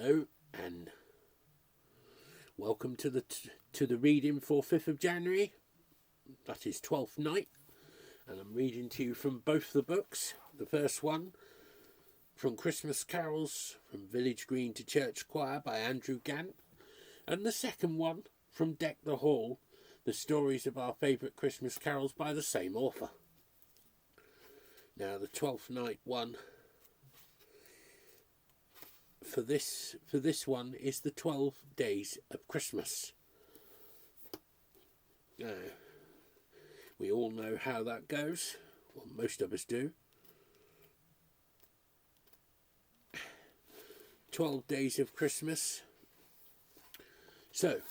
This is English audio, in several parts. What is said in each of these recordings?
Hello and welcome to the reading for 5th of January. That is Twelfth Night, and I'm reading to you from both the books. The first one from Christmas Carols from Village Green to Church Choir by Andrew Gant, and the second one from Deck the Hall, the stories of our favourite Christmas carols by the same author. Now the 12th night one for this one is the 12 days of Christmas. We all know how that goes. Well, most of us do. 12 days of Christmas. So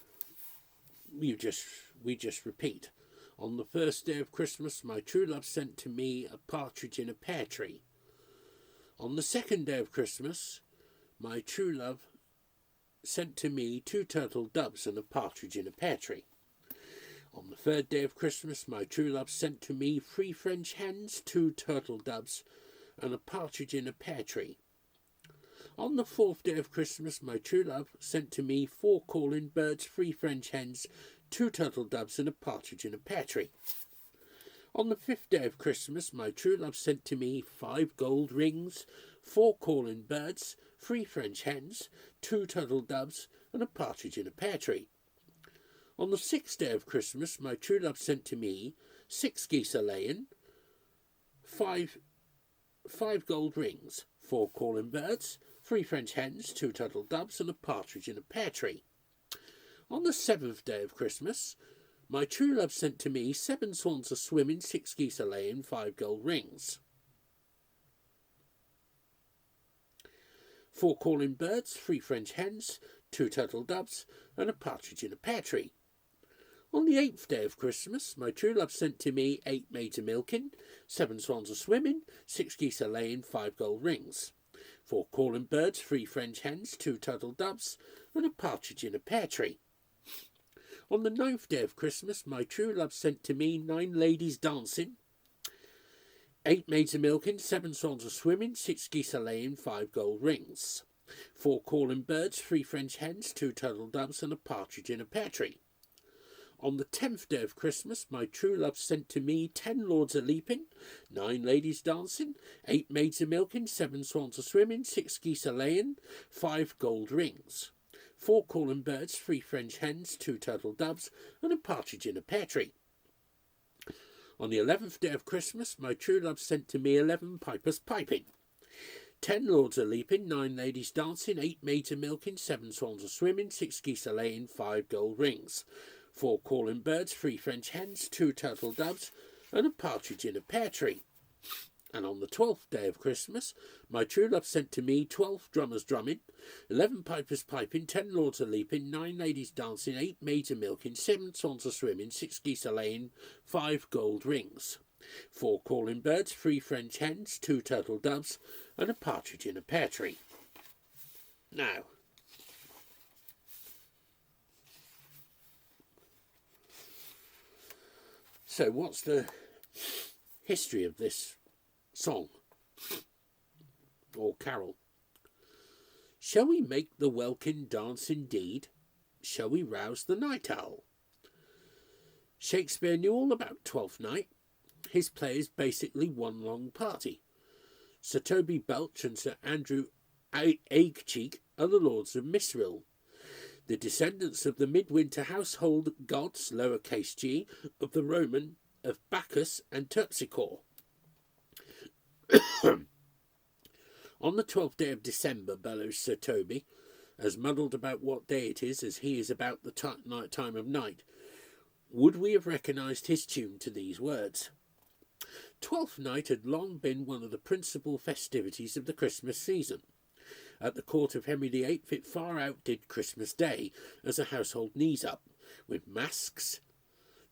we just repeat. On the first day of Christmas, my true love sent to me a partridge in a pear tree. On the second day of Christmas, my true love sent to me 2 turtle doves and a partridge in a pear tree. On the third day of Christmas, my true love sent to me 3 French hens, 2 turtle doves, and a partridge in a pear tree. On the 4th day of Christmas, my true love sent to me 4 calling birds, 3 French hens, 2 turtle doves, and a partridge in a pear tree. On the 5th day of Christmas, my true love sent to me 5 gold rings, 4 calling birds, 3 French hens, 2 turtle doves, and a partridge in a pear tree. On the 6th day of Christmas, my true love sent to me 6 geese a laying, 5 gold rings, 4 calling birds, 3 French hens, 2 turtle doves, and a partridge in a pear tree. On the 7th day of Christmas, my true love sent to me 7 swans a swimming, 6 geese a laying, 5 gold rings, 4 calling birds, 3 French hens, 2 turtle doves, and a partridge in a pear tree. On the 8th day of Christmas, my true love sent to me 8 maids a milking, 7 swans a swimming, 6 geese a laying, 5 gold rings, 4 calling birds, 3 French hens, 2 turtle doves, and a partridge in a pear tree. On the 9th day of Christmas, my true love sent to me 9 ladies dancing, 8 maids a milking, 7 swans a swimming, 6 geese a laying, 5 gold rings, 4 calling birds, 3 French hens, 2 turtle doves, and a partridge in a pear tree. On the 10th day of Christmas, my true love sent to me 10 lords a leaping, 9 ladies dancing, 8 maids a milking, 7 swans a swimming, 6 geese a laying, 5 gold rings, 4 calling birds, 3 French hens, 2 turtle doves, and a partridge in a pear tree. On the 11th day of Christmas, my true love sent to me 11 pipers piping, 10 lords a leaping, 9 ladies dancing, 8 maids a milking, 7 swans a swimming, 6 geese a laying, 5 gold rings, 4 calling birds, 3 French hens, 2 turtle doves, and a partridge in a pear tree. And on the 12th day of Christmas, my true love sent to me 12 drummers drumming, 11 pipers piping, 10 lords a leaping, 9 ladies dancing, 8 maids a milking, 7 swans a swimming, 6 geese a laying, 5 gold rings, 4 calling birds, 3 French hens, 2 turtle doves, and a partridge in a pear tree. Now, so what's the history of this song or carol? Shall we make the welkin dance indeed? Shall we rouse the night owl? Shakespeare knew all about Twelfth Night. His play is basically one long party. Sir Toby Belch and Sir Andrew Aguecheek are the lords of Misrule, the descendants of the midwinter household gods, lowercase g, of the Roman, of Bacchus and Terpsichore. On the 12th day of December, bellows Sir Toby, as muddled about what day it is as he is about the time of night, would we have recognised his tune to these words? Twelfth Night had long been one of the principal festivities of the Christmas season. At the court of Henry VIII it far outdid Christmas Day as a household knees-up, with masques,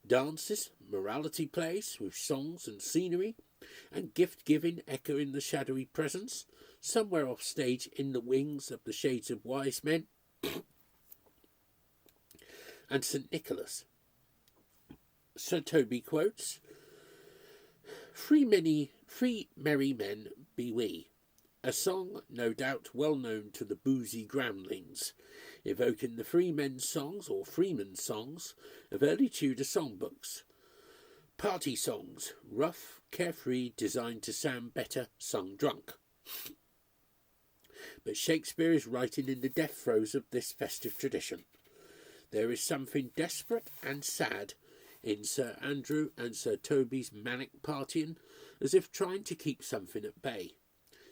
dances, morality plays, with songs and scenery, and gift-giving echoing the shadowy presence, somewhere off stage in the wings of the shades of wise men, and St. Nicholas. Sir Toby quotes, Free merry men be we, A song, no doubt, well known to the boozy groundlings, evoking the freemen's songs or freemen's songs of early Tudor songbooks. Party songs, rough, carefree, designed to sound better sung drunk. But Shakespeare is writing in the death throes of this festive tradition. There is something desperate and sad in Sir Andrew and Sir Toby's manic partying, as if trying to keep something at bay.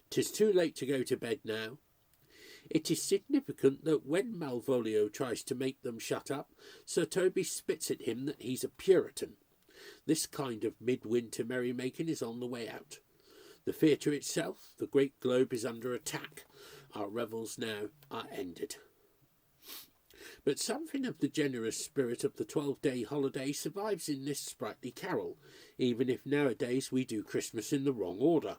'Tis too late to go to bed now. It is significant that when Malvolio tries to make them shut up, Sir Toby spits at him that he's a Puritan. This kind of midwinter merrymaking is on the way out. The theatre itself, the great globe, is under attack. Our revels now are ended. But something of the generous spirit of the 12-day holiday survives in this sprightly carol, even if nowadays we do Christmas in the wrong order.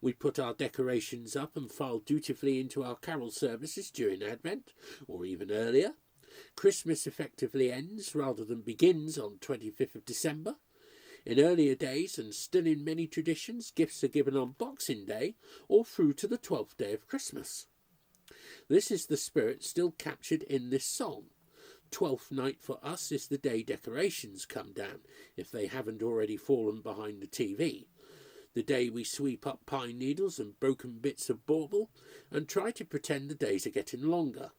We put our decorations up and file dutifully into our carol services during Advent, or even earlier. Christmas effectively ends rather than begins on 25th of December. In earlier days, and still in many traditions, gifts are given on Boxing Day or through to the 12th day of Christmas. This is the spirit still captured in this song. 12th night for us is the day decorations come down, if they haven't already fallen behind the TV. The day we sweep up pine needles and broken bits of bauble and try to pretend the days are getting longer.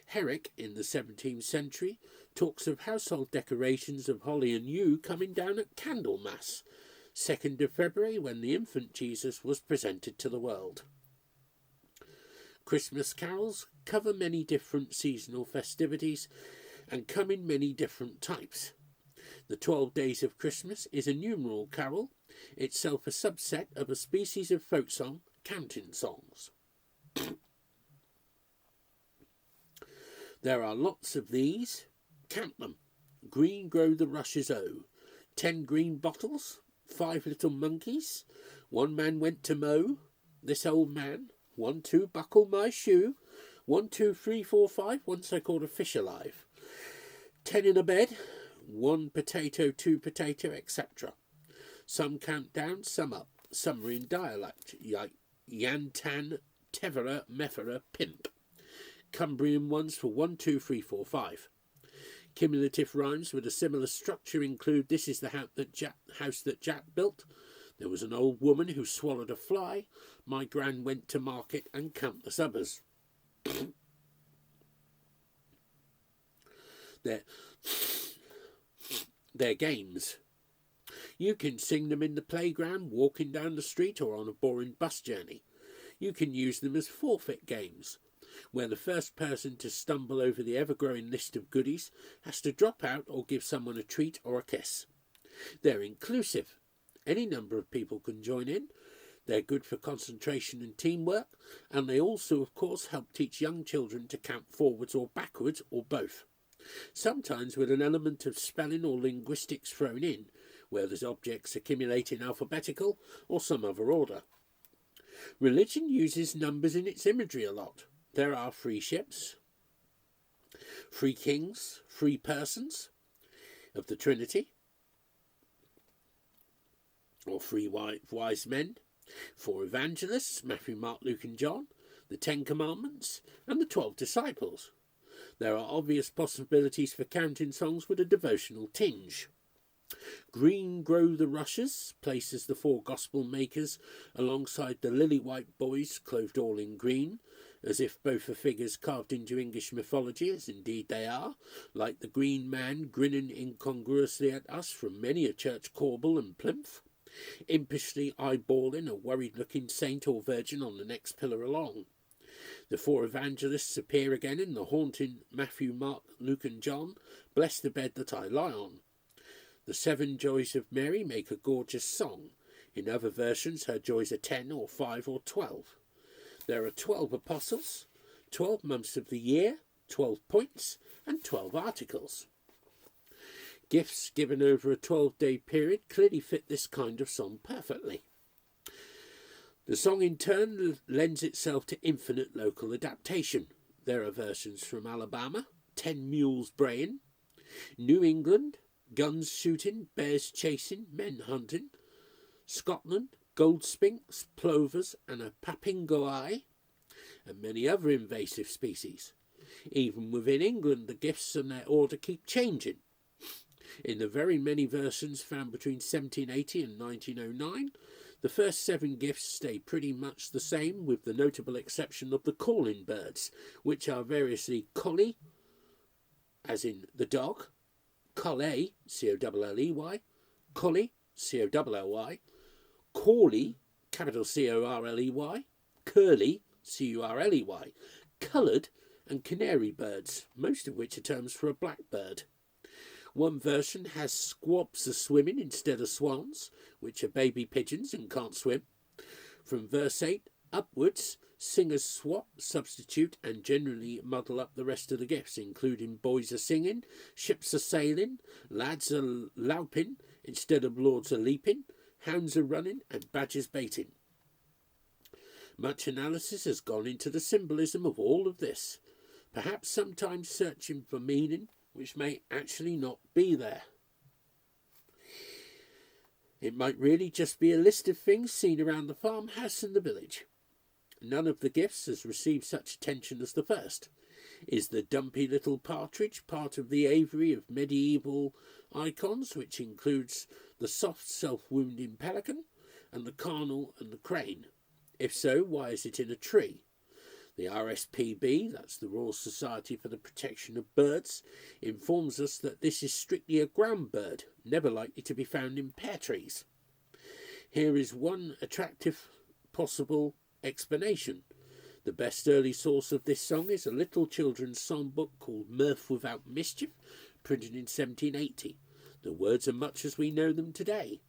Herrick, in the 17th century, talks of household decorations of holly and yew coming down at Candlemas, 2nd of February, when the infant Jesus was presented to the world. Christmas carols cover many different seasonal festivities and come in many different types. The 12 Days of Christmas is a numeral carol, itself a subset of a species of folk song, counting songs. There are lots of these. Count them. Green grow the rushes o'. 10 green bottles. 5 little monkeys. 1 man went to mow. This old man. 1, 2, buckle my shoe. 1, 2, 3, 4, 5. Once I caught a fish alive. 10 in a bed. 1 potato, 2 potato, etc. Some count down, some up. Some are in dialect, like Yantan, Tevera, Mefera, Pimp. Cumbrian ones for 1, 2, 3, 4, 5. Cumulative rhymes with a similar structure include: this is the house that Jack built. There was an old woman who swallowed a fly. My gran went to market and countless others. They're games. You can sing them in the playground, walking down the street, or on a boring bus journey. You can use them as forfeit games, where the first person to stumble over the ever-growing list of goodies has to drop out or give someone a treat or a kiss. They're inclusive. Any number of people can join in. They're good for concentration and teamwork, and they also, of course, help teach young children to count forwards or backwards, or both. Sometimes with an element of spelling or linguistics thrown in, where there's objects accumulate in alphabetical or some other order. Religion uses numbers in its imagery a lot. There are 3 ships, 3 kings, 3 persons of the Trinity, or 3 wise men, 4 evangelists, Matthew, Mark, Luke and John, the 10 Commandments, and the 12 disciples. There are obvious possibilities for counting songs with a devotional tinge. Green grow the rushes places the 4 gospel makers alongside the lily-white boys clothed all in green, as if both are figures carved into English mythology, as indeed they are, like the green man grinning incongruously at us from many a church corbel and plinth, impishly eyeballing a worried-looking saint or virgin on the next pillar along. The 4 evangelists appear again in the haunting Matthew, Mark, Luke and John, bless the bed that I lie on. The 7 joys of Mary make a gorgeous song. In other versions, her joys are 10 or 5 or 12. There are 12 apostles, 12 months of the year, 12 points, and 12 articles. Gifts given over a 12-day period clearly fit this kind of song perfectly. The song in turn lends itself to infinite local adaptation. There are versions from Alabama, 10 mules braying, New England, guns shooting, bears chasing, men hunting, Scotland, goldspinks, plovers and a papingoai, and many other invasive species. Even within England, the gifts and their order keep changing. In the very many versions found between 1780 and 1909, the first 7 gifts stay pretty much the same, with the notable exception of the calling birds, which are variously collie, as in the dog, collie, C-O-L-L-E-Y, collie, C-O-L-L-Y, corley, capital C-O-R-L-E-Y, curly, C-U-R-L-E-Y, coloured, and canary birds, most of which are terms for a blackbird. One version has squabs a-swimming instead of swans, which are baby pigeons and can't swim. From verse 8 upwards, singers swap, substitute, and generally muddle up the rest of the gifts, including boys are singing, ships are sailing, lads are louping instead of lords are leaping, hounds are running, and badgers baiting. Much analysis has gone into the symbolism of all of this, perhaps sometimes searching for meaning which may actually not be there. It might really just be a list of things seen around the farmhouse and the village. None of the gifts has received such attention as the first. Is the dumpy little partridge part of the aviary of medieval icons, which includes the soft self-wounding pelican and the cardinal and the crane? If so, why is it in a tree? The RSPB, that's the Royal Society for the Protection of Birds, informs us that this is strictly a ground bird, never likely to be found in pear trees. Here is one attractive possible explanation. The best early source of this song is a little children's songbook called Mirth Without Mischief, printed in 1780. The words are much as we know them today.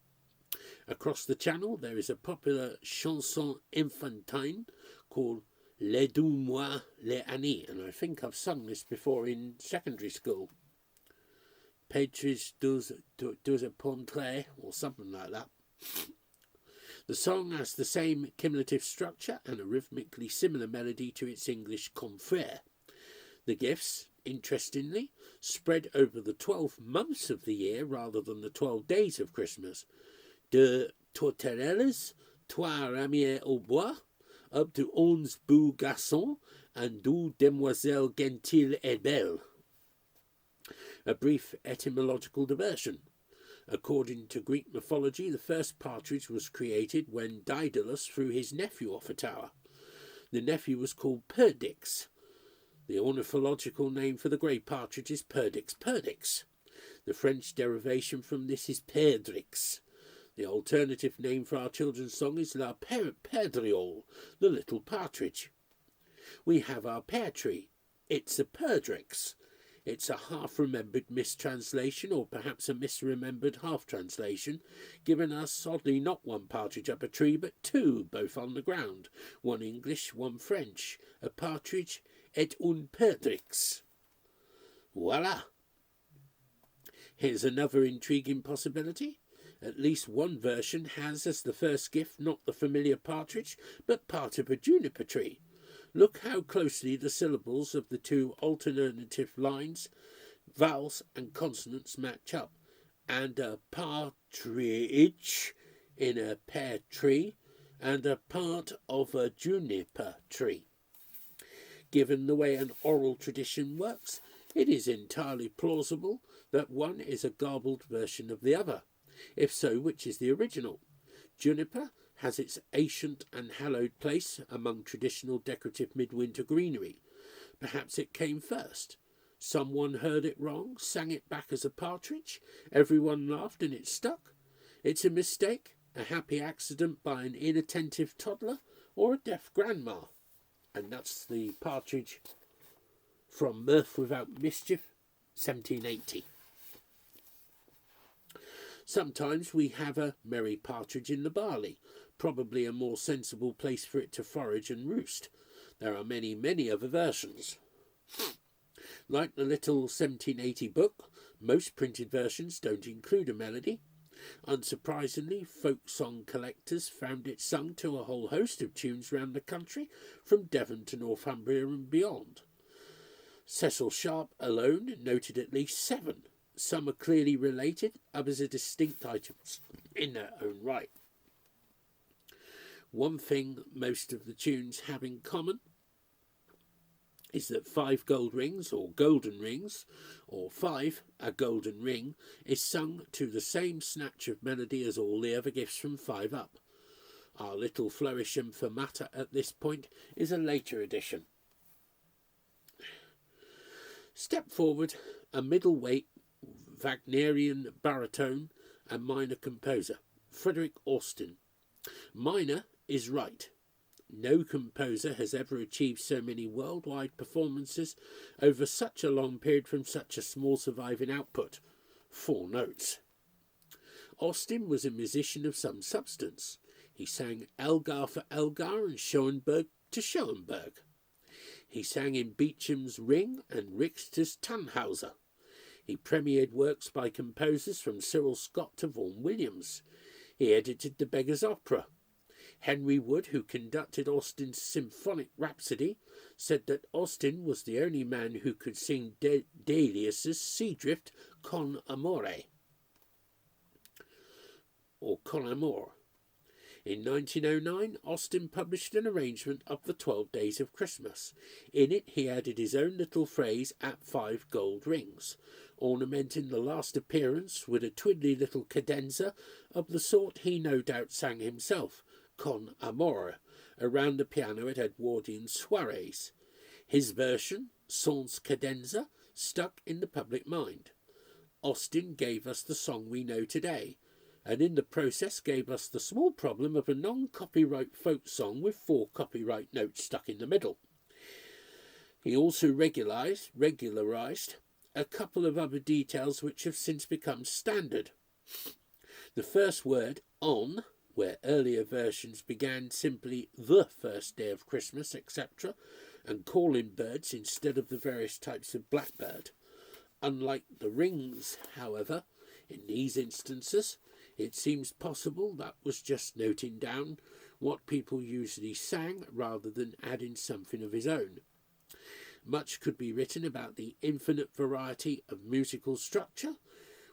Across the channel there is a popular chanson infantine called Les deux mois, les années, and I think I've sung this before in secondary school. Patrice deux pontre, or something like that. The song has the same cumulative structure and a rhythmically similar melody to its English confrère. The gifts, interestingly, spread over the 12 months of the year rather than the 12 days of Christmas. De tourterelles, 3 ramiers au bois, up to 11 beaux garçons and 12 demoiselles gentilles et belles. A brief etymological diversion. According to Greek mythology, the first partridge was created when Daedalus threw his nephew off a tower. The nephew was called Perdix. The ornithological name for the grey partridge is Perdix perdix. The French derivation from this is perdrix. The alternative name for our children's song is La Perdriole, the little partridge. We have our pear tree. It's a perdrix. It's a half-remembered mistranslation, or perhaps a misremembered half-translation, giving us oddly not one partridge up a tree, but 2, both on the ground, one English, one French, a partridge et un perdrix. Voila! Here's another intriguing possibility. At least one version has as the first gift not the familiar partridge, but part of a juniper tree. Look how closely the syllables of the 2 alternative lines, vowels and consonants match up. And a partridge in a pear tree, and a part of a juniper tree. Given the way an oral tradition works, it is entirely plausible that one is a garbled version of the other. If so, which is the original? Juniper has its ancient and hallowed place among traditional decorative midwinter greenery. Perhaps it came first. Someone heard it wrong, sang it back as a partridge, everyone laughed and it stuck. It's a mistake, a happy accident by an inattentive toddler, or a deaf grandma. And that's the partridge from Mirth Without Mischief, 1780. Sometimes we have a merry partridge in the barley, probably a more sensible place for it to forage and roost. There are many, many other versions. Like the little 1780 book, most printed versions don't include a melody. Unsurprisingly, folk song collectors found it sung to a whole host of tunes round the country, from Devon to Northumbria and beyond. Cecil Sharp alone noted at least 7. Some are clearly related, others are distinct items in their own right. One thing most of the tunes have in common is that 5 gold rings, or golden rings, or 5, a golden ring, is sung to the same snatch of melody as all the other gifts from 5 up. Our little flourish and fermata at this point is a later addition. Step forward, a middleweight Wagnerian baritone and minor composer, Frederick Austin. Minor is right. No composer has ever achieved so many worldwide performances over such a long period from such a small surviving output. 4 notes. Austin was a musician of some substance. He sang Elgar for Elgar and Schoenberg to Schoenberg. He sang in Beecham's Ring and Richter's Tannhauser. He premiered works by composers from Cyril Scott to Vaughan Williams. He edited The Beggar's Opera. Henry Wood, who conducted Austin's Symphonic Rhapsody, said that Austin was the only man who could sing Delius's Seadrift con amore, or con amor. In 1909, Austin published an arrangement of the 12 Days of Christmas. In it, he added his own little phrase, at 5 gold rings, ornamenting the last appearance with a twiddly little cadenza of the sort he no doubt sang himself, con amore, around the piano at Edwardian soirees. His version, sans cadenza, stuck in the public mind. Austin gave us the song we know today, and in the process gave us the small problem of a non-copyright folk song with 4 copyright notes stuck in the middle. He also regularised a couple of other details which have since become standard. The first word, on, where earlier versions began simply the first day of Christmas, etc., and calling birds instead of the various types of blackbird. Unlike the rings, however, in these instances, it seems possible that was just noting down what people usually sang rather than adding something of his own. Much could be written about the infinite variety of musical structure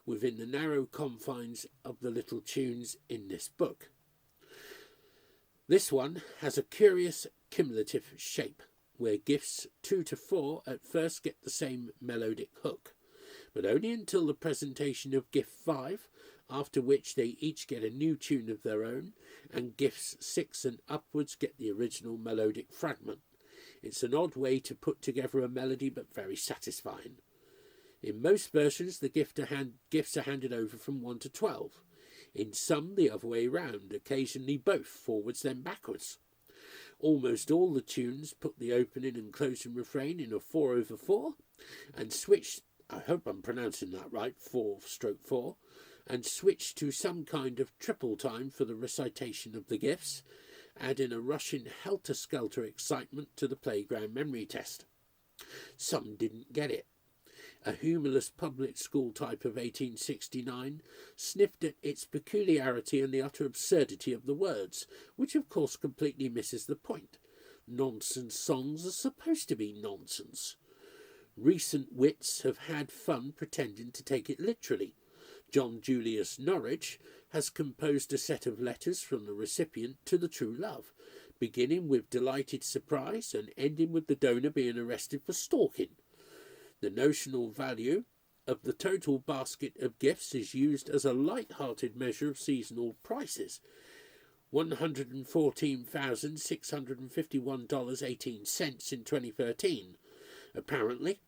within the narrow confines of the little tunes in this book. This one has a curious cumulative shape, where gifts 2 to 4 at first get the same melodic hook, but only until the presentation of gift 5, after which they each get a new tune of their own, and gifts 6 and upwards get the original melodic fragment. It's an odd way to put together a melody, but very satisfying. In most versions, the gifts are handed over from 1 to 12. In some, the other way round, occasionally both, forwards then backwards. Almost all the tunes put the opening and closing refrain in a 4/4, and switch, I hope I'm pronouncing that right, 4/4, and switch to some kind of triple time for the recitation of the gifts, adding a rushing helter-skelter excitement to the playground memory test. Some didn't get it. A humorless public school type of 1869 sniffed at its peculiarity and the utter absurdity of the words, which of course completely misses the point. Nonsense songs are supposed to be nonsense. Recent wits have had fun pretending to take it literally. John Julius Norwich has composed a set of letters from the recipient to the true love, beginning with delighted surprise and ending with the donor being arrested for stalking. The notional value of the total basket of gifts is used as a light-hearted measure of seasonal prices, $114,651.18 in 2013. Apparently,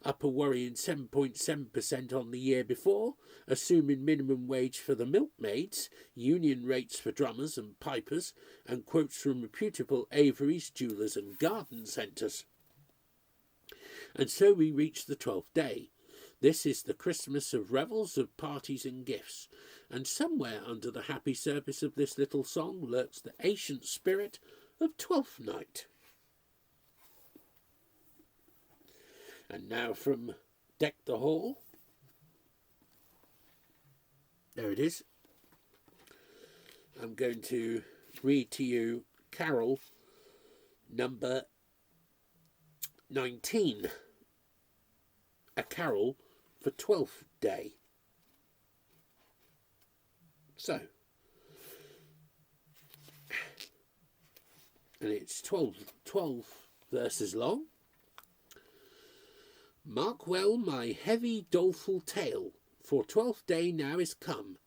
up a worrying 7.7% on the year before, assuming minimum wage for the milkmaids, union rates for drummers and pipers, and quotes from reputable aviaries, jewellers and garden centres. And so we reach the 12th day. This is the Christmas of revels, of parties and gifts, and somewhere under the happy surface of this little song lurks the ancient spirit of Twelfth Night. And now from Deck the Hall. There it is. I'm going to read to you carol number 19. A carol for 12th day. So, and it's 12 verses long. Mark well my heavy doleful tale, for 12th day now is come,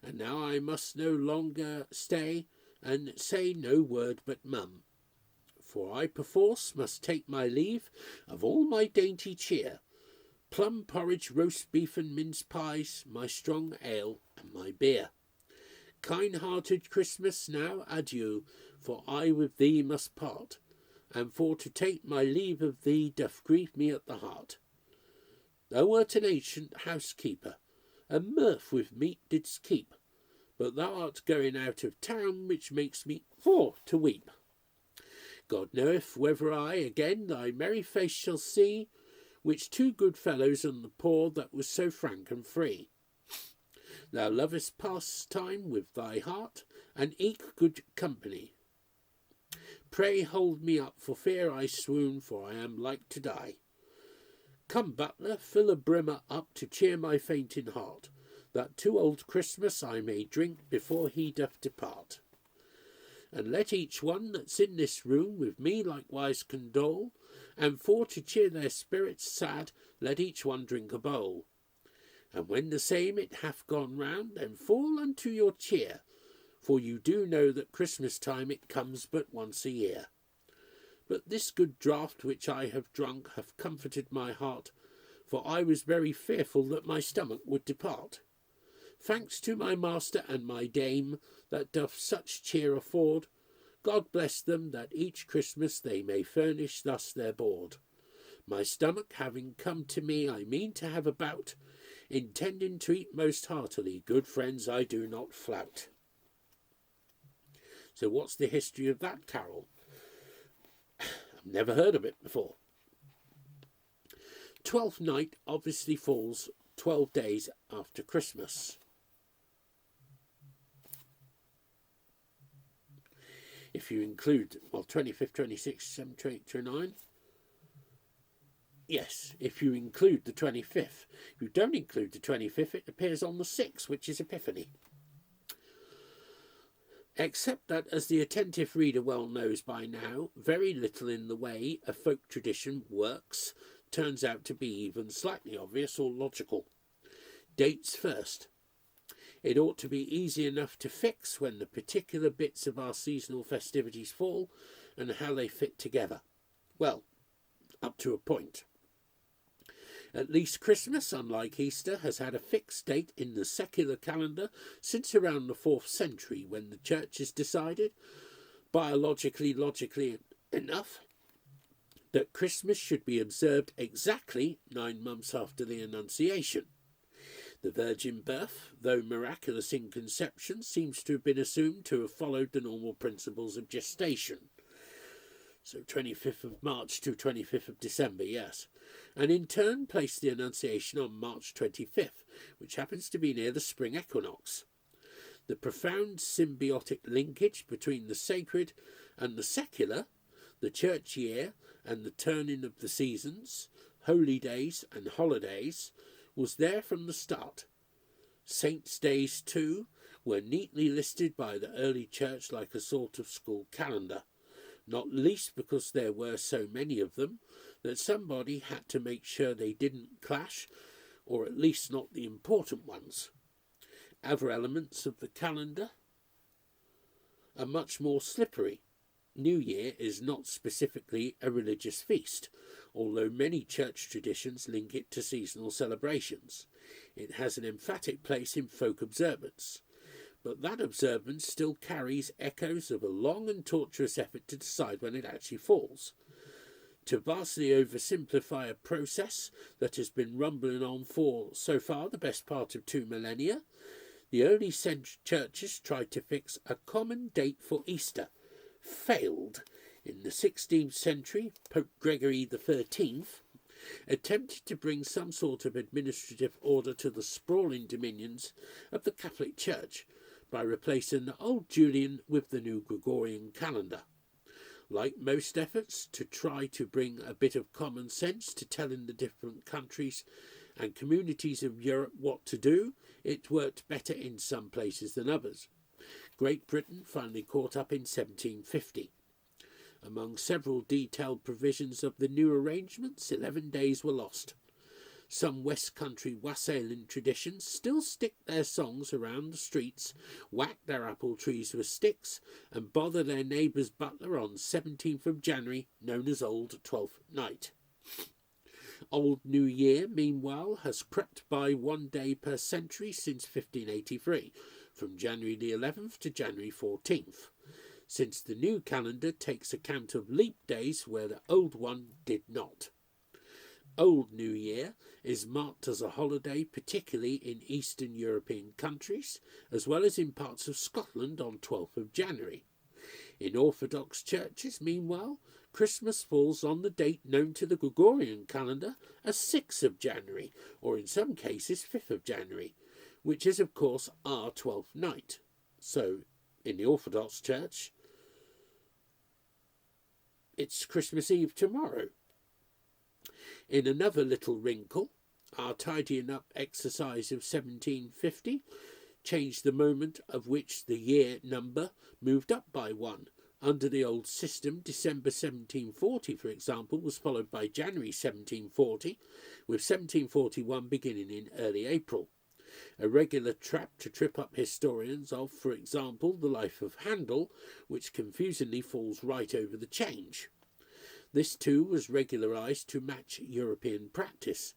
and now I must no longer stay, and say no word but mum. For I perforce must take my leave of all my dainty cheer, plum porridge, roast beef and mince pies, my strong ale and my beer. Kind-hearted Christmas, now adieu, for I with thee must part, and for to take my leave of thee doth grieve me at the heart. Thou wert an ancient housekeeper, and mirth with meat didst keep, but thou art going out of town, which makes me for to weep. God knoweth whether I again thy merry face shall see, which two good fellows and the poor that was so frank and free. Thou lovest pastime with thy heart, and eke good company. Pray hold me up, for fear I swoon, for I am like to die. Come, butler, fill a brimmer up to cheer my fainting heart, that to old Christmas I may drink before he doth depart. And let each one that's in this room with me likewise condole, and for to cheer their spirits sad, let each one drink a bowl. And when the same it hath gone round, then fall unto your cheer, for you do know that Christmas time it comes but once a year. But this good draught which I have drunk hath comforted my heart, for I was very fearful that my stomach would depart. Thanks to my master and my dame, that doth such cheer afford, God bless them, that each Christmas they may furnish thus their board. My stomach having come to me, I mean to have a bout, intending to eat most heartily, good friends I do not flout. So what's the history of that carol? I've never heard of it before. 12th night obviously falls 12 days after Christmas. If you include, 25th, 26th, 7th, 8th, 29. Yes, if you include the 25th. If you don't include the 25th, it appears on the 6th, which is Epiphany. Except that, as the attentive reader well knows by now, very little in the way a folk tradition works turns out to be even slightly obvious or logical. Dates first. It ought to be easy enough to fix when the particular bits of our seasonal festivities fall and how they fit together. Well, up to a point. At least Christmas, unlike Easter, has had a fixed date in the secular calendar since around the 4th century, when the churches decided, logically enough, that Christmas should be observed exactly 9 months after the Annunciation. The virgin birth, though miraculous in conception, seems to have been assumed to have followed the normal principles of gestation. So 25th of March to 25th of December, yes. And in turn placed the Annunciation on March 25th, which happens to be near the spring equinox. The profound symbiotic linkage between the sacred and the secular, the church year and the turning of the seasons, holy days and holidays, was there from the start. Saints' days, too, were neatly listed by the early church like a sort of school calendar, not least because there were so many of them that somebody had to make sure they didn't clash, or at least not the important ones. Other elements of the calendar are much more slippery. New Year is not specifically a religious feast, although many church traditions link it to seasonal celebrations. It has an emphatic place in folk observance, but that observance still carries echoes of a long and tortuous effort to decide when it actually falls. To vastly oversimplify a process that has been rumbling on for, so far, the best part of 2 millennia, the early churches tried to fix a common date for Easter. Failed. In the 16th century, Pope Gregory XIII attempted to bring some sort of administrative order to the sprawling dominions of the Catholic Church by replacing the old Julian with the new Gregorian calendar. Like most efforts to try to bring a bit of common sense to telling the different countries and communities of Europe what to do, it worked better in some places than others. Great Britain finally caught up in 1750. Among several detailed provisions of the new arrangements, 11 days were lost. Some West Country wassailing traditions still stick their songs around the streets, whack their apple trees with sticks, and bother their neighbour's butler on 17th of January, known as Old Twelfth Night. Old New Year, meanwhile, has crept by 1 day per century since 1583, from January the 11th to January 14th, since the new calendar takes account of leap days where the old one did not. Old New Year is marked as a holiday, particularly in Eastern European countries, as well as in parts of Scotland on 12th of January. In Orthodox churches, meanwhile, Christmas falls on the date known to the Gregorian calendar as 6th of January, or in some cases 5th of January, which is of course our 12th night. So, in the Orthodox Church, it's Christmas Eve tomorrow. In another little wrinkle, our tidying up exercise of 1750 changed the moment of which the year number moved up by 1. Under the old system, December 1740, for example, was followed by January 1740, with 1741 beginning in early April. A regular trap to trip up historians of, for example, the life of Handel, which confusingly falls right over the change. This too was regularised to match European practice,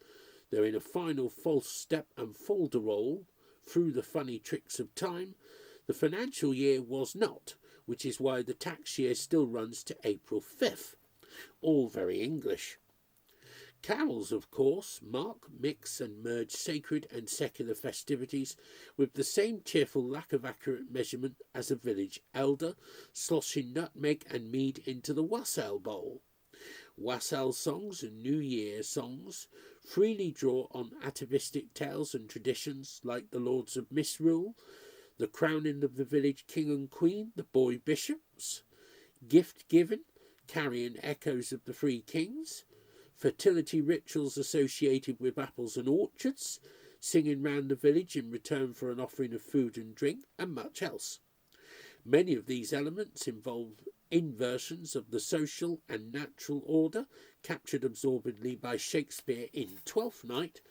though in a final false step and folderol through the funny tricks of time, the financial year was not, which is why the tax year still runs to April 5th. All very English. Carols, of course, mark, mix and merge sacred and secular festivities with the same cheerful lack of accurate measurement as a village elder sloshing nutmeg and mead into the wassail bowl. Wassail songs and New Year songs freely draw on atavistic tales and traditions like the Lords of Misrule, the crowning of the village king and queen, the boy bishops, gift giving, carrying echoes of the three kings, fertility rituals associated with apples and orchards, singing round the village in return for an offering of food and drink, and much else. Many of these elements involve inversions of the social and natural order captured absorbedly by Shakespeare in Twelfth Night,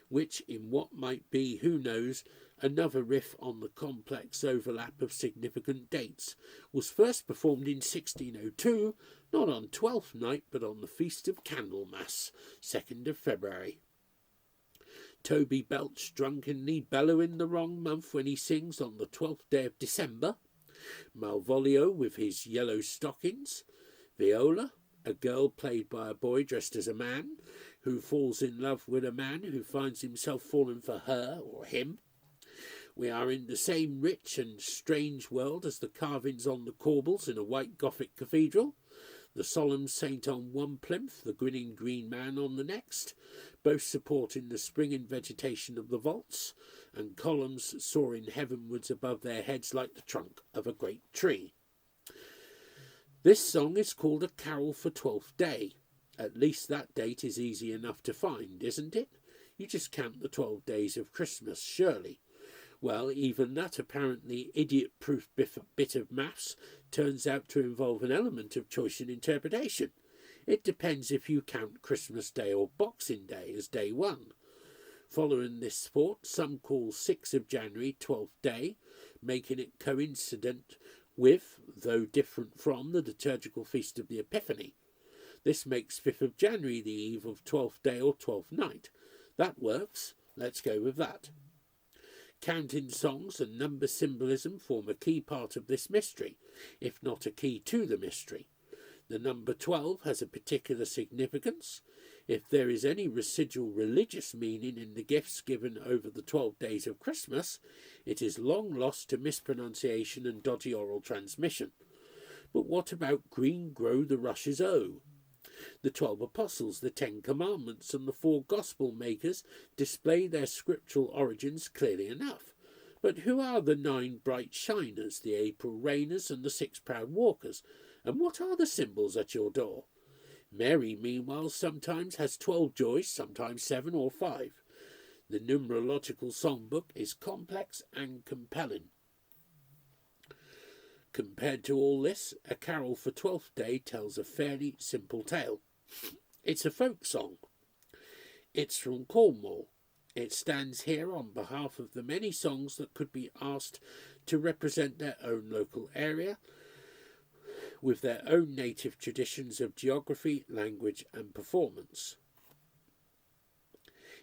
which, in what might be, who knows, another riff on the complex overlap of significant dates, was first performed in 1602, not on Twelfth Night, but on the Feast of Candlemas, 2nd of February. Toby Belch drunkenly bellowing the wrong month when he sings on the 12th day of December, Malvolio with his yellow stockings, Viola, a girl played by a boy dressed as a man, who falls in love with a man who finds himself falling for her or him. We are in the same rich and strange world as the carvings on the corbels in a white Gothic cathedral, the solemn saint on one plinth, the grinning green man on the next, both supporting the springing vegetation of the vaults, and columns soaring heavenwards above their heads like the trunk of a great tree. This song is called a carol for Twelfth Day. At least that date is easy enough to find, isn't it? You just count the 12 days of Christmas, surely. Well, even that apparently idiot-proof bit of maths turns out to involve an element of choice and interpretation. It depends if you count Christmas Day or Boxing Day as day one. Following this sport, some call 6th of January 12th day, making it coincident with, though different from, the liturgical feast of the Epiphany. This makes 5th of January the eve of 12th day or 12th night. That works. Let's go with that. Counting songs and number symbolism form a key part of this mystery, if not a key to the mystery. The number 12 has a particular significance. If there is any residual religious meaning in the gifts given over the 12 days of Christmas, it is long lost to mispronunciation and dodgy oral transmission. But what about green grow the rushes o'? The 12 apostles, the 10 commandments, and the 4 gospel makers display their scriptural origins clearly enough. But who are the 9 bright shiners, the April rainers, and the 6 proud walkers? And what are the symbols at your door? Mary, meanwhile, sometimes has 12 joys, sometimes 7 or 5. The numerological songbook is complex and compelling. Compared to all this, A Carol for Twelfth Day tells a fairly simple tale. It's a folk song. It's from Cornwall. It stands here on behalf of the many songs that could be asked to represent their own local area, with their own native traditions of geography, language and performance.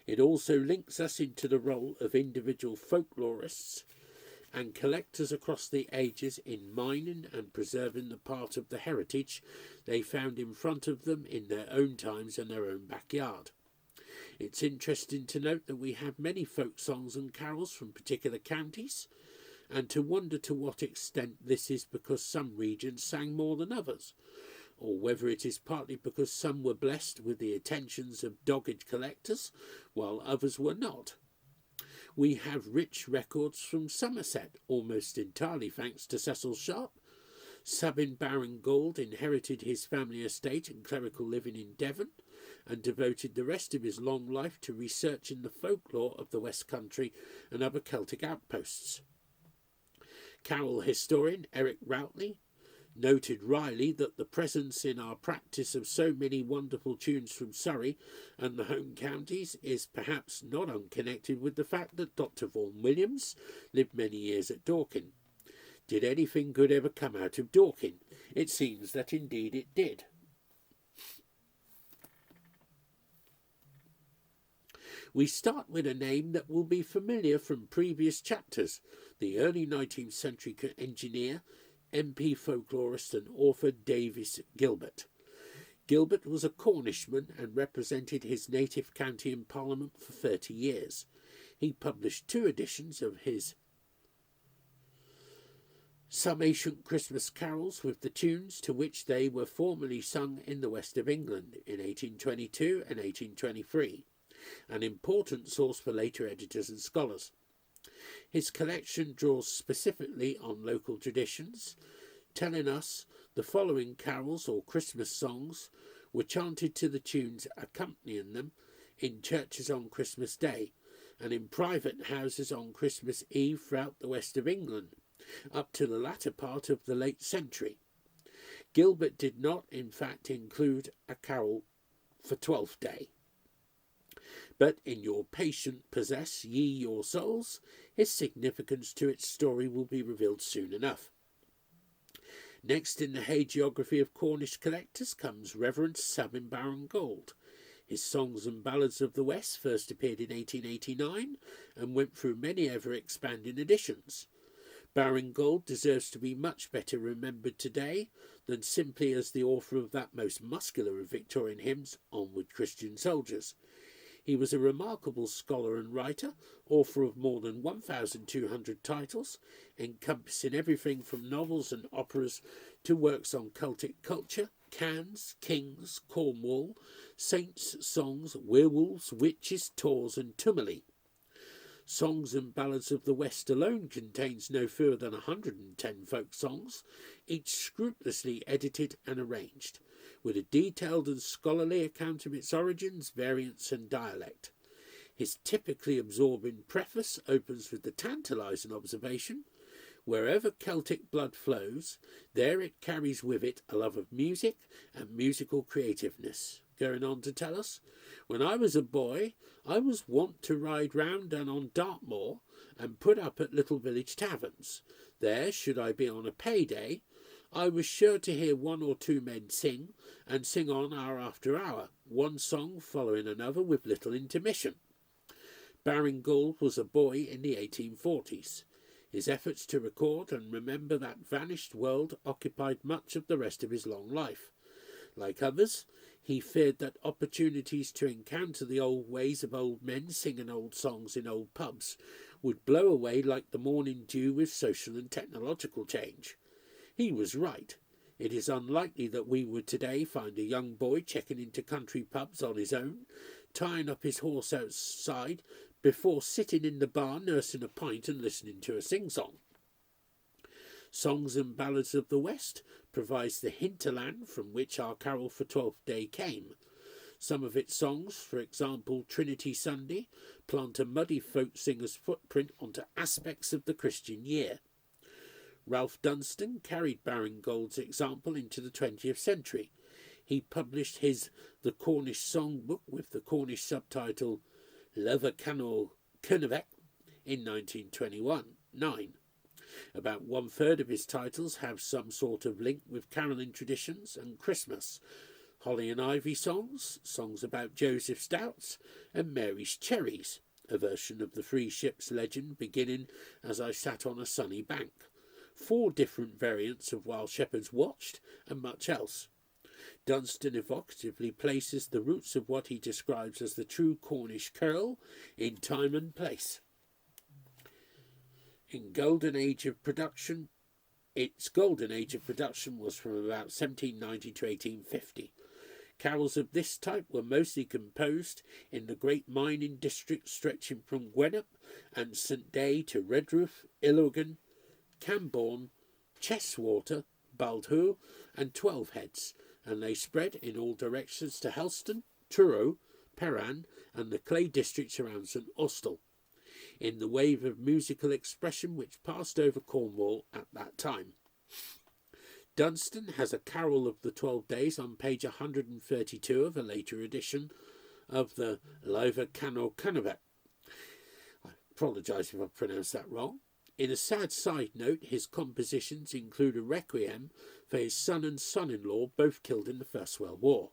It also links us into the role of individual folklorists and collectors across the ages in mining and preserving the part of the heritage they found in front of them in their own times and their own backyard. It's interesting to note that we have many folk songs and carols from particular counties, and to wonder to what extent this is because some regions sang more than others, or whether it is partly because some were blessed with the attentions of dogged collectors, while others were not. We have rich records from Somerset, almost entirely thanks to Cecil Sharp. Sabin Baron Gould inherited his family estate and clerical living in Devon, and devoted the rest of his long life to researching the folklore of the West Country and other Celtic outposts. Carol historian Eric Routley noted wryly that the presence in our practice of so many wonderful tunes from Surrey and the home counties is perhaps not unconnected with the fact that Dr. Vaughan Williams lived many years at Dorking. Did anything good ever come out of Dorking? It seems that indeed it did. We start with a name that will be familiar from previous chapters, the early 19th century engineer, MP folklorist and author Davis Gilbert. Gilbert was a Cornishman and represented his native county in Parliament for 30 years. He published 2 editions of his Some Ancient Christmas Carols with the tunes to which they were formerly sung in the west of England in 1822 and 1823. An important source for later editors and scholars. His collection draws specifically on local traditions, telling us the following carols or Christmas songs were chanted to the tunes accompanying them in churches on Christmas Day and in private houses on Christmas Eve throughout the west of England, up to the latter part of the late century. Gilbert did not, in fact, include A Carol for Twelfth Day. But in your patient possess ye your souls, his significance to its story will be revealed soon enough. Next in the hagiography of Cornish collectors comes Reverend Sabin Baron Gould. His Songs and Ballads of the West first appeared in 1889 and went through many ever-expanding editions. Baron Gould deserves to be much better remembered today than simply as the author of that most muscular of Victorian hymns, Onward Christian Soldiers. He was a remarkable scholar and writer, author of more than 1,200 titles, encompassing everything from novels and operas to works on Celtic culture, Cans, Kings, Cornwall, saints' songs, werewolves, witches, Tors and Tumuli. Songs and Ballads of the West alone contains no fewer than 110 folk songs, each scrupulously edited and arranged, with a detailed and scholarly account of its origins, variants and dialect. His typically absorbing preface opens with the tantalising observation, wherever Celtic blood flows, there it carries with it a love of music and musical creativeness. Going on to tell us, when I was a boy, I was wont to ride round and on Dartmoor and put up at little village taverns. There, should I be on a payday, I was sure to hear 1 or 2 men sing, and sing on hour after hour, one song following another with little intermission. Baron Gould was a boy in the 1840s. His efforts to record and remember that vanished world occupied much of the rest of his long life. Like others, he feared that opportunities to encounter the old ways of old men singing old songs in old pubs would blow away like the morning dew with social and technological change. He was right. It is unlikely that we would today find a young boy checking into country pubs on his own, tying up his horse outside, before sitting in the bar nursing a pint and listening to a sing-song. Songs and Ballads of the West provides the hinterland from which our Carol for Twelfth Day came. Some of its songs, for example Trinity Sunday, plant a muddy folk singer's footprint onto aspects of the Christian year. Ralph Dunstan carried Baring Gould's example into the 20th century. He published his The Cornish Songbook with the Cornish subtitle Leva Canol Cynefec in 1929. About one-third of his titles have some sort of link with carolling traditions and Christmas. Holly and Ivy songs, songs about Joseph's doubts, and Mary's cherries, a version of the Three Ships legend beginning as I sat on a sunny bank. 4 different variants of While Shepherds Watched, and much else. Dunstan evocatively places the roots of what he describes as the true Cornish carol in time and place. Its golden age of production was from about 1790 to 1850. Carols of this type were mostly composed in the great mining district stretching from Gwenup and St Day to Redruth, Illogan, Camborne, Cheswater, Baldhu and 12 Heads, and they spread in all directions to Helston, Truro, Peran and the clay districts around St Austell, in the wave of musical expression which passed over Cornwall at that time. Dunstan has a carol of the 12 Days on page 132 of a later edition of the Leva Canol Cynefec. I apologise if I pronounced that wrong. In a sad side note, his compositions include a requiem for his son and son-in-law, both killed in the First World War.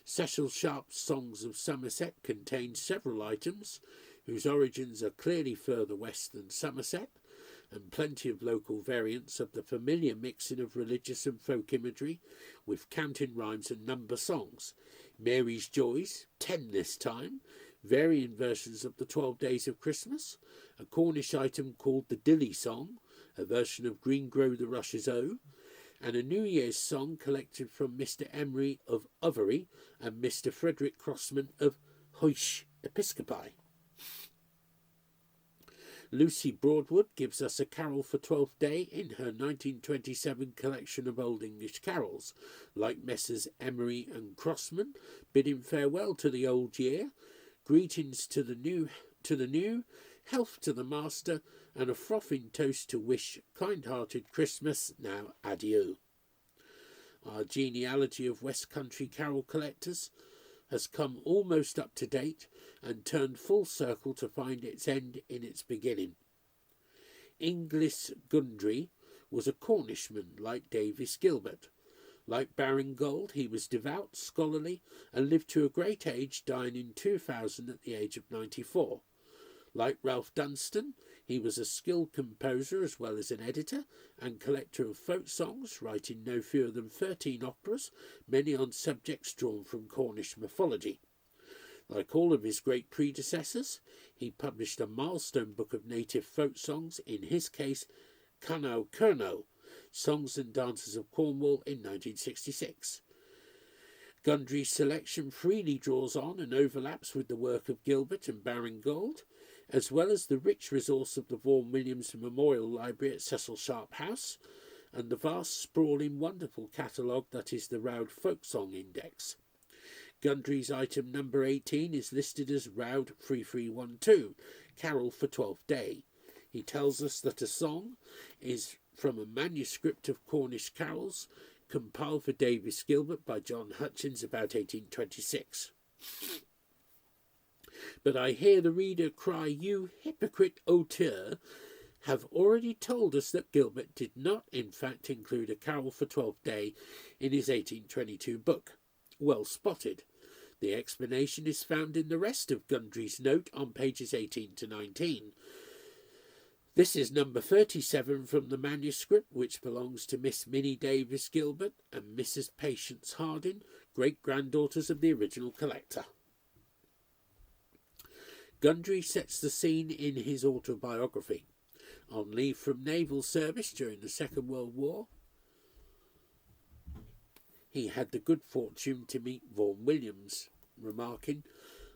Cecil Sharp's Songs of Somerset contains several items whose origins are clearly further west than Somerset, and plenty of local variants of the familiar mixing of religious and folk imagery with counting rhymes and number songs. Mary's Joys, 10 this time, varying versions of the 12 Days of Christmas, a Cornish item called the Dilly Song, a version of Green Grow the Rushes O, and a New Year's song collected from Mr. Emery of Overy and Mr. Frederick Crossman of Hoish Episcopi. Lucy Broadwood gives us a carol for Twelfth Day in her 1927 collection of Old English carols, like Messrs. Emery and Crossman, bidding farewell to the old year, greetings to the new, health to the master, and a frothing toast to wish kind-hearted Christmas, now adieu. Our genealogy of West Country carol collectors has come almost up to date and turned full circle to find its end in its beginning. Inglis Gundry was a Cornishman like Davis Gilbert. Like Baring Gould, he was devout, scholarly, and lived to a great age, dying in 2000 at the age of 94. Like Ralph Dunstan, he was a skilled composer as well as an editor and collector of folk songs, writing no fewer than 13 operas, many on subjects drawn from Cornish mythology. Like all of his great predecessors, he published a milestone book of native folk songs, in his case, Canow Curnow, Songs and Dances of Cornwall in 1966. Gundry's selection freely draws on and overlaps with the work of Gilbert and Baring Gould, as well as the rich resource of the Vaughan Williams Memorial Library at Cecil Sharp House, and the vast, sprawling, wonderful catalogue that is the Roud Folk Song Index. Gundry's item number 18 is listed as Roud 3312, Carol for Twelfth Day. He tells us that a song is from a manuscript of Cornish carols compiled for Davis Gilbert by John Hutchins about 1826. But I hear the reader cry, "You hypocrite auteur!" have already told us that Gilbert did not in fact include a carol for Twelfth Day in his 1822 book. Well spotted. The explanation is found in the rest of Gundry's note on pages 18 to 19. This is number 37 from the manuscript, which belongs to Miss Minnie Davis Gilbert and Mrs. Patience Harding, great-granddaughters of the original collector. Gundry sets the scene in his autobiography. On leave from naval service during the Second World War, he had the good fortune to meet Vaughan Williams, remarking,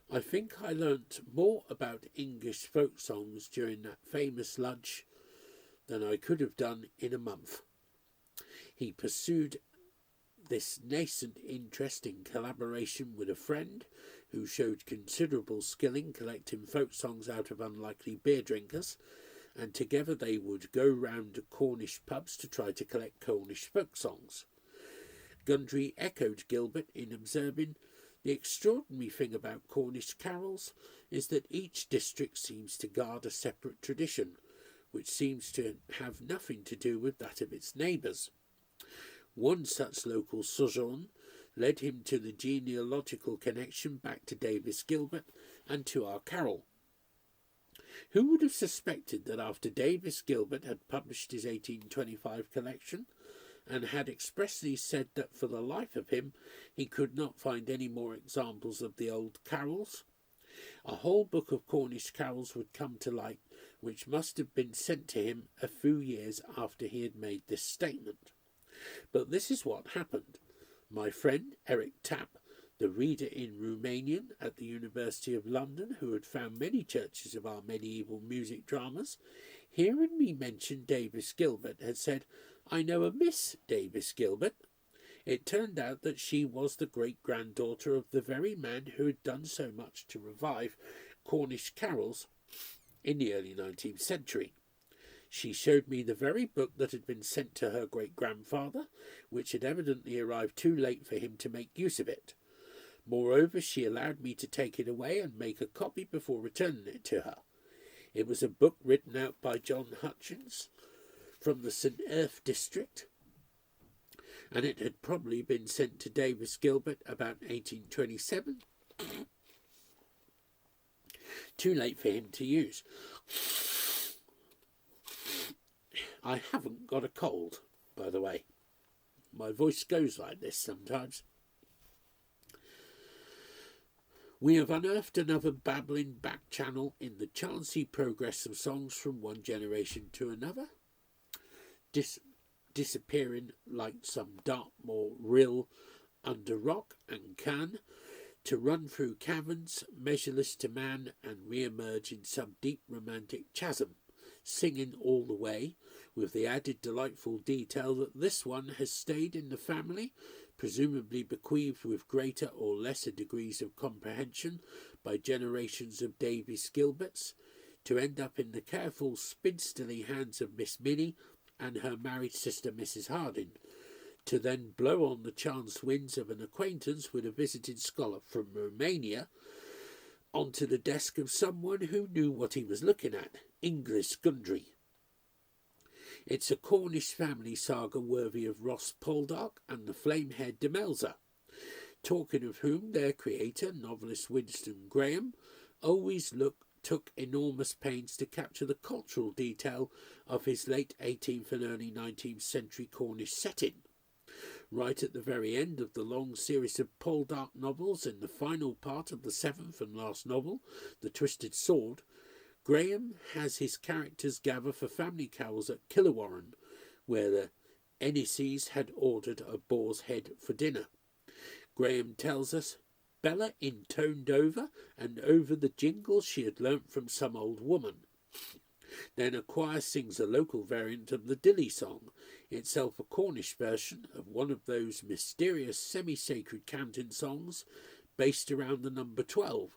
"I think I learnt more about English folk songs during that famous lunch than I could have done in a month." He pursued this nascent interest in collaboration with a friend who showed considerable skill in collecting folk songs out of unlikely beer drinkers, and together they would go round the Cornish pubs to try to collect Cornish folk songs. Gundry echoed Gilbert in observing, "The extraordinary thing about Cornish carols is that each district seems to guard a separate tradition, which seems to have nothing to do with that of its neighbours." One such local sojourn led him to the genealogical connection back to Davis Gilbert and to our carol. Who would have suspected that after Davis Gilbert had published his 1825 collection, and had expressly said that for the life of him he could not find any more examples of the old carols, a whole book of Cornish carols would come to light, which must have been sent to him a few years after he had made this statement. But this is what happened. My friend Eric Tapp, the reader in Romanian at the University of London, who had found many churches of our medieval music dramas, hearing me mention Davis Gilbert, had said, "I know a Miss Davis Gilbert." It turned out that she was the great-granddaughter of the very man who had done so much to revive Cornish carols in the early 19th century. She showed me the very book that had been sent to her great-grandfather, which had evidently arrived too late for him to make use of it. Moreover, she allowed me to take it away and make a copy before returning it to her. It was a book written out by John Hutchins from the St. Erth district, and it had probably been sent to Davis Gilbert about 1827. Too late for him to use. I haven't got a cold, by the way. My voice goes like this sometimes. We have unearthed another babbling back channel in the chancy progress of songs from one generation to another, disappearing like some Dartmoor rill under rock and can, to run through caverns measureless to man and re-emerge in some deep romantic chasm, singing all the way, with the added delightful detail that this one has stayed in the family, presumably bequeathed with greater or lesser degrees of comprehension by generations of Davis Gilberts, to end up in the careful spinsterly hands of Miss Minnie and her married sister Mrs. Harding, to then blow on the chance winds of an acquaintance with a visiting scholar from Romania onto the desk of someone who knew what he was looking at, English Gundry. It's a Cornish family saga worthy of Ross Poldark and the flame-haired Demelza, talking of whom their creator, novelist Winston Graham, always took enormous pains to capture the cultural detail of his late 18th and early 19th century Cornish setting. Right at the very end of the long series of Poldark novels, in the final part of the seventh and last novel, The Twisted Sword, Graham has his characters gather for family carols at Killawarren, where the Ennises had ordered a boar's head for dinner. Graham tells us, Bella intoned over and over the jingles she had learnt from some old woman. Then a choir sings a local variant of the Dilly song, itself a Cornish version of one of those mysterious semi-sacred canton songs based around the number 12.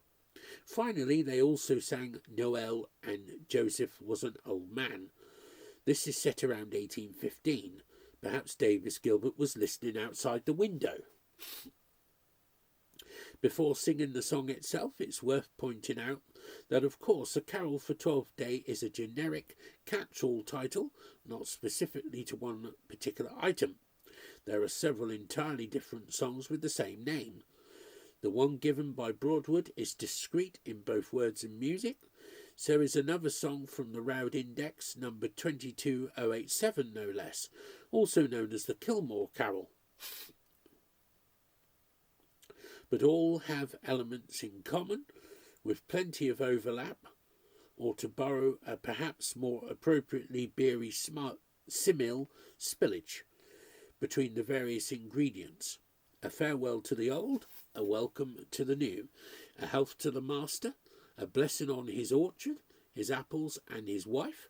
Finally, they also sang Noel and Joseph Was an Old Man. This is set around 1815. Perhaps Davis Gilbert was listening outside the window. Before singing the song itself, it's worth pointing out that, of course, A Carol for Twelfth Day is a generic catch-all title, not specifically to one particular item. There are several entirely different songs with the same name. The one given by Broadwood is discrete in both words and music. So is another song from the Roud Index, number 22087 no less, also known as the Kilmore Carol. But all have elements in common, with plenty of overlap, or to borrow a perhaps more appropriately beery simile, spillage, between the various ingredients. A farewell to the old, a welcome to the new, a health to the master, a blessing on his orchard, his apples and his wife,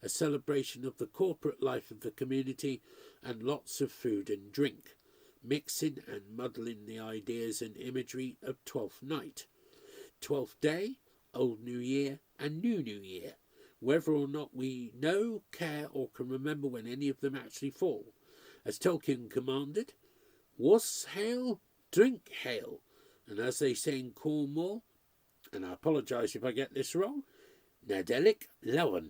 a celebration of the corporate life of the community, and lots of food and drink, mixing and muddling the ideas and imagery of Twelfth Night, 12th Day, Old New Year and New Year, whether or not we know, care, or can remember when any of them actually fall. As Tolkien commanded, was hail, drink hail. And as they say in Cornwall, and I apologise if I get this wrong, Nadelic Lowen.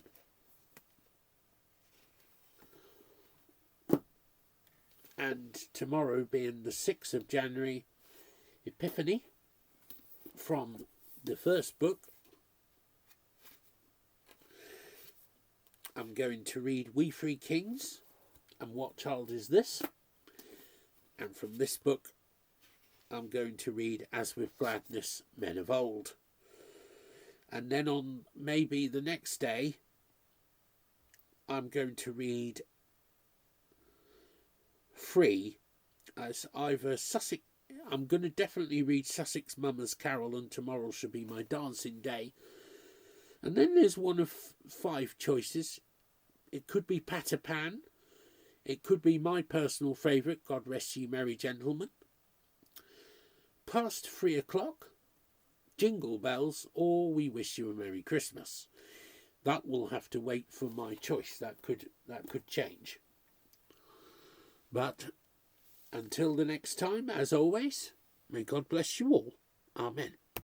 And tomorrow being the 6th of January, Epiphany, from the first book, I'm going to read We Three Kings and What Child Is This? And from this book, I'm going to read As With Gladness, Men of Old. And then on maybe the next day, I'm going to read 3 as either Sussex. I'm going to definitely read Sussex Mama's Carol, and Tomorrow Shall Be My Dancing Day. And then there's one of 5 choices. It could be Patter Pan. It could be my personal favourite, God Rest Ye Merry Gentlemen. Past 3 o'clock, Jingle Bells, or We Wish You a Merry Christmas. That will have to wait for my choice. That could change. But until the next time, as always, may God bless you all. Amen.